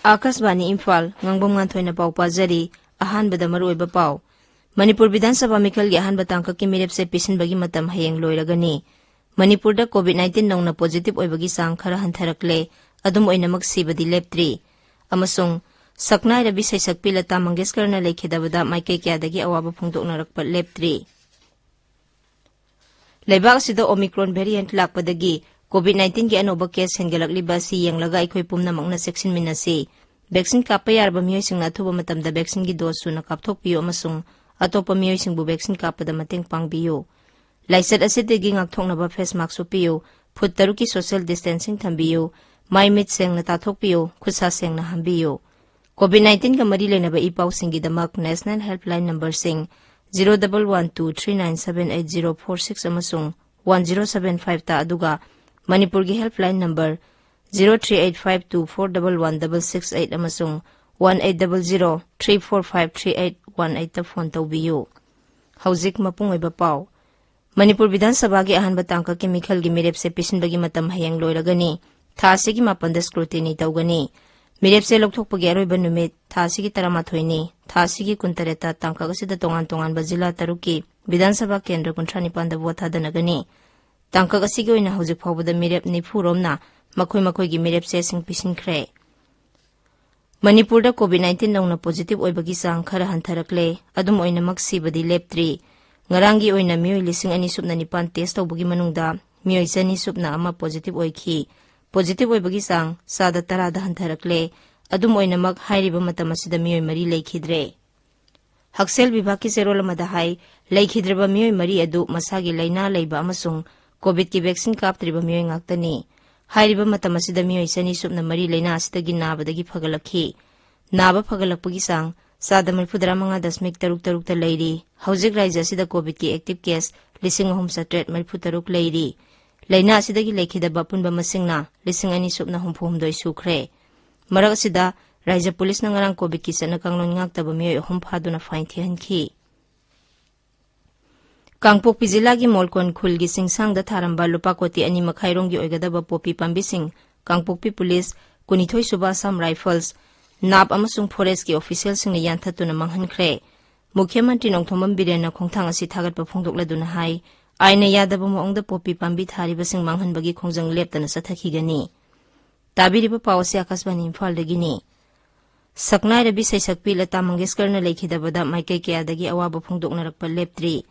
Akasbani Imphal Ngangbam Nganthoi na pau pajari ahanbada maruoiba pau Manipur Vidhan Sabha Mikhal gi ahanba tangka ki mirepse pisinbagi matam hayeng loiragani Manipur da COVID-19 nongna positive oibagi sang khara hantarakle adum oinamak sibadi leptri amasung saknai rabi saisakpi Lata Mangeshkar na lekhidabada maikai kyadagi awaba phongdoknarakpa leptri Leibak sida Omicron variant lakpadagi COVID-19 ki anoba case hengalakliba si yenglaga aikhoi pumnamakna section minasi vaccine kappa yarba miyoisingna athuba matamda vaccine gi dose suna kapthokpiyo amasung atopa miyoisingbu vaccine kappada mateng pangbiyo laisat asidegi ngakthoknaba face mask supiyo foot taruki social distancing thambiyo mai mit sengna tathokpiyo khutsa sengna hambiyo COVID-19 ka mari lenaba ipawsingi damak national helpline number sing 011239788046 amasung 1075 ta aduga Manipur gi helpline number 0385241168 amasung 180034538818 ta phone tawbiyo Hauzik mapung oiba pau Manipur Vidhan Sabha gi ahanba tangka ki mikhal gi mirepse pisinbagi matam hayang loiragani thasi gi mapanda scrutiny tawgani mirepse lokthokpagi aroiba numit thasi gi 13 ni thasi gi 19 tangka gasida tongan bazila taruki Vidhan Sabha kendra 35 da vote hadanagani tangka gasigi oina hauzik phawbada mirep nifu romna makhoi gi mirepse sing pisinkhre Manipur da COVID-19 nongna positive oibagi sang khara hantarakle adum oina maksibadi leptri ngarangi oina miyoi lising ani subna nipan test tawbagi manungda miyoi sani subna ama positive oikhi positive oibagi sang sada tarada hantarakle adum oina mak hairiba matamasida miyoi mari leikhidre Haksel Vibhag ki serolamada hai leikhidreba miyoi mari adu masagi laina leiba amasung COVID ki vaccine kaptriba miyoi ngaktani hairiba matamasida miyoi sani subna mari laina asidagi nabadagi phagalakhi naba phagalakpagi sang sada 35.3 ta leiri haujik raija sida COVID ki active case 3,333 leiri laina asidagi leikhidaba punba masingna 2,2 sukre marak sida raija police na ngarang COVID ki sana kanglon ngaktaba miyoi ahum phaduna fine thihanki Kangpokpi jila gi molkon khul gi singsang da tharamba lupa koti ani makhairong gi oigadaba popi pambising Kangpokpi police kunithoi suba sam rifles nab amasung forest ki official sing yan thatuna manghankhre Mukhyamantri Nongthomam Biren na khongthang asi thagatpa phongdokladuna hai aina yadaba moongda popi pambi thariba sing manghanbagi khongjang leptana sathakigani tabiriba pawasi Akasbani Imphal dagini Saknai rabi saisakpi Lata Mangeshkar na leikhidabada maikai kyadagi awaba phongdoknarakpa leptri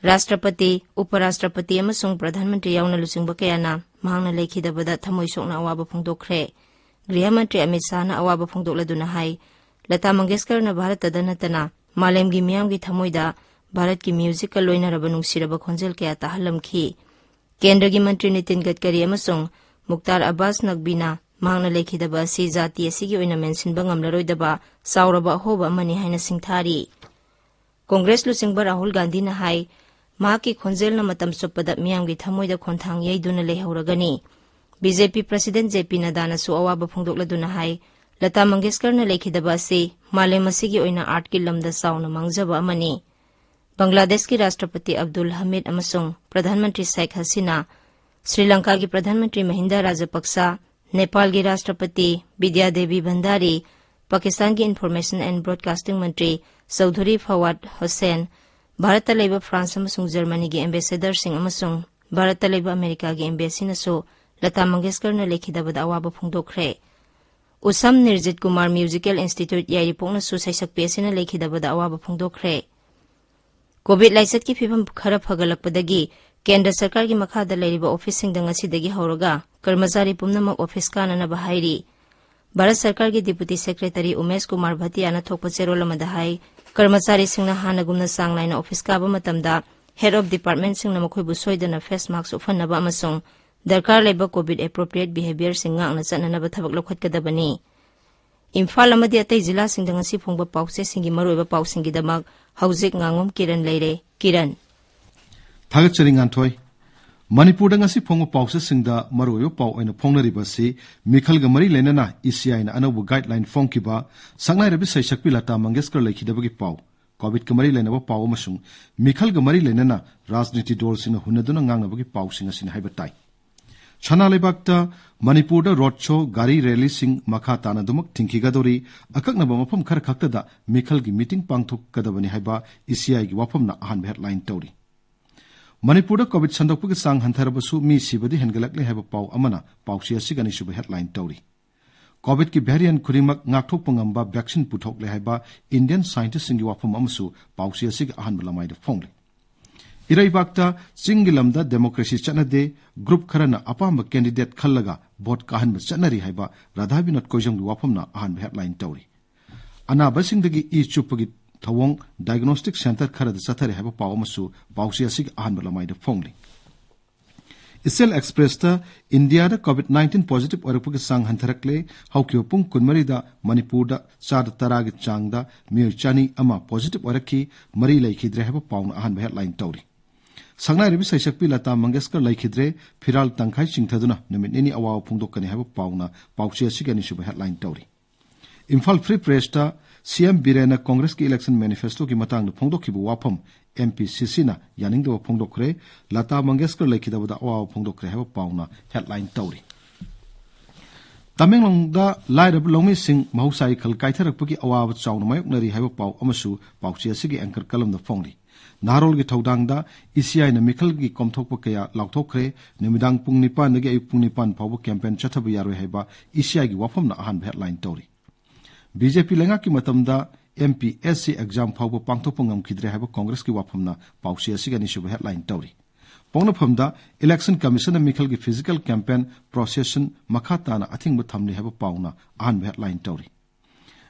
Rashtrapati, Uparashtrapati amasung Pradhan Mantri yauna lusingba kayana mahangna leikhidabada thamoi sokna awaba phongdokkhre Griha Mantri Amit Shah na awaba phongdokladuna hai Lata Mangeshkar na Bharatada natana malemgi miyamgi thamoida Bharat ki music ka loinaraba nungsiraba khonjel kaya tahalamkhi Kendra gi Mantri Nitin Gadkari amasung Mukhtar Abbas Nagbina mahangna leikhidaba si jati asigi oina mensinba ngamlaroidaba sauraba ahoba amani haina singthari Congress lusingba Rahul Gandhi na hai Maki khonjel na matam sopada miyamgi thamoida khonthang yeiduna lehauragani BJP President JP Nadda na su awaba phongdokladuna hai Lata Mangeshkar na leikhidaba si malem asigi oina art ki lamda sauna mangjaba amani Bangladesh ki Rashtrapati Abdul Hamid amasung Pradhan Mantri Sheikh Hasina Sri Lanka ki Pradhan Mantri Mahinda Rajapaksa Nepal ki Rashtrapati Bidya Devi Bhandari Pakistan ki Information and Broadcasting Mantri Chaudhary Fawad Hossain Bharata leiba France amasung Germany gi ambassador sing amasung Bharata leiba America gi embassy na so Lata Mangeshkar na leikhidabada awaba phongdokkhre Usam Nirjit Kumar Musical Institute yairipok na su saisakpi asina leikhidabada awaba phongdokkhre COVID laisat ki phibam khara phagalakpadagi Kendra Sarkar gi makhada leiriba office sing danga sidagi hauraga karmachari pumnamak office kana na bahairi Bharat Sarkar gi Deputy Secretary Umesh Kumar Bhatia na thokpa cherolamada hai karmachari singna hanagumna sanglaina office kaba matamda head of department singna makhoibu soidana face mask ufanaba amasung darkar leba COVID appropriate behavior singa angna chananaba thabak lokhatkadabani Imphal amadi atai jila singda ngasi phongba pause singi maroiba pausingi damak haujik Ngangom Kiran leire Kiran Thagachari Nganthoi Manipur da ngasi phongba pause singda maroiba pau oina phongnariba si mikhal ga mari lenana ECI na anabu guideline phongkiba sangnai rabi saisakpi Lata Mangeshkar leikhidabagi pau COVID ka mari lenaba pau amasung mikhal ga mari lenana rajniti dol sina hunaduna ngangnabagi pau singa sin haibatai Chana Lebakta, Manipur road show, Gari rally sing Makata na Dumak Tinkigadori, Akakna Bamapam Karakata, Mikhal gi meeting Pangtok Kadabani Haiba, ECI gi Wapam na Ahan headline Tori. Manipur COVID Sandopuk Sang Hantarabasu, Mi Sibadi Hengalakli have a Pau Amana, Pau Sia Sigani Shuba headline Tori. COVID ki variant Kurimak Ngaktok Pangamba, vaccine Putok Lehaba, Indian scientists in Wapam Amasu, Pau Sia Sig Ahan Malamai of Fongli. Iraibakta Singilamda Democracy Chanade Group Karana Apamba candidate Kalaga Bot Kahan Chanari Haiba Radhabinat Kojang Wapamna Ahan headline Tori. Ana Basingdagi E Chupagi Tawong Diagnostic Center Kara the Satari Haba Pawamasu Pausia Sig Ahan Malamai the Fongli. Isel Expresta India da COVID-19 positive Orapuk Sang Hantarakle Haukyopung Kunmarida Manipurda Sad Tarag Changda Mir Chani Ama positive Oraki Mari Laikidre Haba Pawn Ahan headline Tori. Sangnai Rebi Saishakpi Lata Mangeskar Laikidre, Piral Tangkai Chingtaduna, Naminini Awa Pungdokani have a Pauna, Pausia Sigani Shuba headline Tori. Imphal Free Presta, CM Birena Congress ki election manifesto ki matang Pongdokibu Wapam, MP Sisina, Yaningo Pongdokre, Lata Mangeskar Laikidaba Awa Pongdokre have a Pauna, headline Tori. Tamenglong da Lairab Lomi Sing, Mahusai Kalkaitarakpuki Awa Chaunamay Nari have a Pau Amasu, Pausia Sigi Anchor Kalam the Fondi. Narol gi thaudangda ECI na Mikhal gi komthokpa kaya lauthokre nimidang pung nipan nagi ay pung nipan phaw campaign chathabu yaro haiba ECI gi wafam na ahan headline tori. BJP lenga ki matamda MPSC exam phaw pangthopangam khidre haiba Congress ki wafam na pausia sigani shuba headline tori. Pongna phamda Election Commission na Mikhal gi physical campaign procession makhatana athing bu thamni haiba pauna ahan headline tori.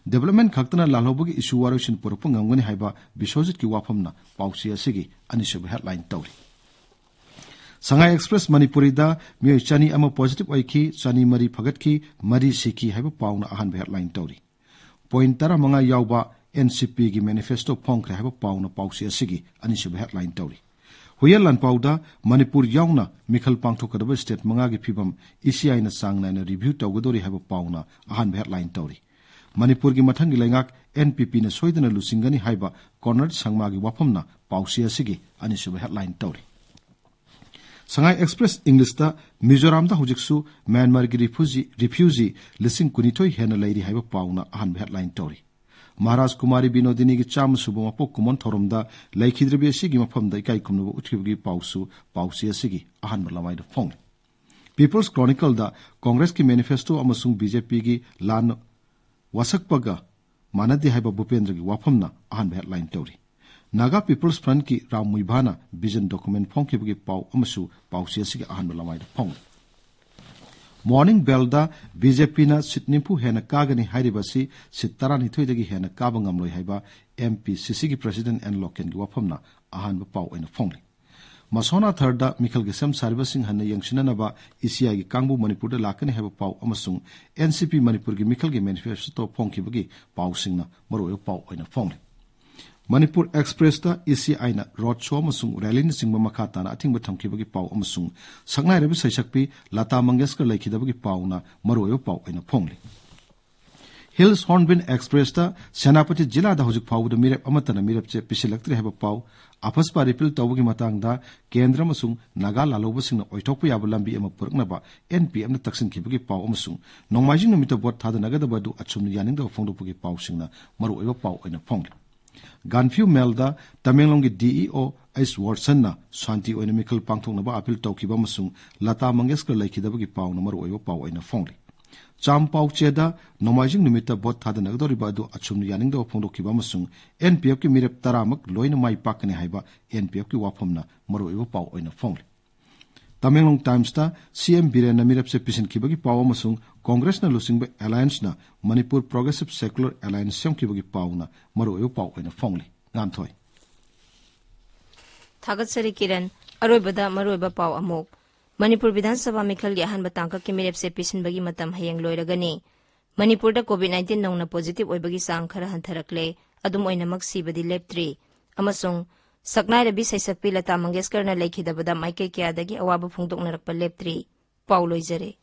Development Kaktana Lalobugi issue Warushin Purpungangani Haiba, Bishojit ki Wapamna, Pausia Sigi, Anishuba headline Tori. Sangai Express Manipurida, Mio Chani Ama positive Waiki, Chani Mari Pagatki, Mari Siki have a Pauna Ahan headline Tori. Point Tara Manga Yauba, NCP gi manifesto Pongre have a Pauna Pausia Sigi, Anishuba headline Tori. Huyalan Pauda, Manipur Yauna, Mikhal Pangtokadaba State Mangagi Pibam, ECI na Sangna and a review Taugadori have a Pauna, Ahan headline Tori. Manipur gi mathangi lengak NPP na soidana lusingani haiba corner sangma gi wapamna pausia sigi anisuba headline tori. Sangai Express English da Mizoram da hujiksu Myanmar gi refugee lising kunithoi hena lairi haiba pauna ahan headline tori. Maharaj Kumari Binodini gi cham subama pok kumon thorom da laikhidrebi sigi mafam da ikai kumno uthibgi pausu pausia sigi ahan malamai da fong. People's Chronicle da Congress ki manifesto amasung BJP gi lan Wasakpaga Manadi Haiba Bupendra gi Wapamna Ahan headline Tori. Naga People's Front ki Ram Muibhana vision document Pongki gi Pau Amasu Pau Siasi Ahan Malamai Pong. Morning Belda BJP na Sitnipu Hena Kagani Hairibasi Sitarani Tuidagi Hena Kabangam Loi Haiba MP Sisigi President and Loken gi Wapamna Ahan Pau in a Fongli. Masona Thirda Mikhal Gisam Sarvasing Hana Yangshinanaba ECI gi Kangbu Manipur da Lakani have a Pau Amasung NCP Manipur gi Mikhal gi manifesto Pongki bagi Pau Singna Maro Pau in a Fongli. Manipur Express da ECI na road show Amasung Ralin Singma Makata na ating batamki bagi Pau Amasung Sangnai Rebi Saishakpi Lata Mangeskar Laikida bagi Pau na Maro Pau in a Fongli. Hills Hornbill Express da Senapati Jilla da Hujik Pau da Mirep Amatana Mirep che Pisilaktre have a Pau Apaspa Ripil Tawagi Matangda, Kendra Masung, Naga Lalobasing, Oitopi Abulambi Emma Purknaba, NPM the Taxin Kibuki Pau Masung, no Majin Mita Bot Tada Nagadabadu, Achum Yaning the Fondopuki Pau Singna, Maru Eva Pau in a Pong. Ganfu Melda, Tamelongi DEO, Ice Watsana, Santi Oinamical Pangtonaba Apil Tokiba Masung, Lata Mangeska Lakidabaki Pau, Maru Eva Pau in a Fongli. Cham Pau Cheda, no Majin Numita Bot Tada Nagadoribadu, Achum Yaning the Fondokiba Masung, NPF ki Mirep Taramak, Loina Mai Pakani Haiba, NPF ki Wapamna, Maru Eva Pau in a Fongli. Tamelong Times ta CM Birena Mirep se Pisin Kibagi Pau Masung, Congress na Lusing by Alliance na Manipur Progressive Secular Alliance Siyong Kibagi Pau na Maru Eva Pau in a Fongli. Nganthoi. Thagat Sari Kiran, Arobada Maru Eva Pau Amok. Manipur Vidhan Sabha Mikhal gi ahan batangka ki mirep se pisin bagi matam hayang loiragani. Manipur da COVID-19 nongna positive oibagi sang khara hantarakle, adum oinamak sibadi leptri. Amasung, saknai rabi saisakpi Lata Mangeskar na laikhidabada maike kiyadagi awaba phungdok narakpa leptri. Pau loizare.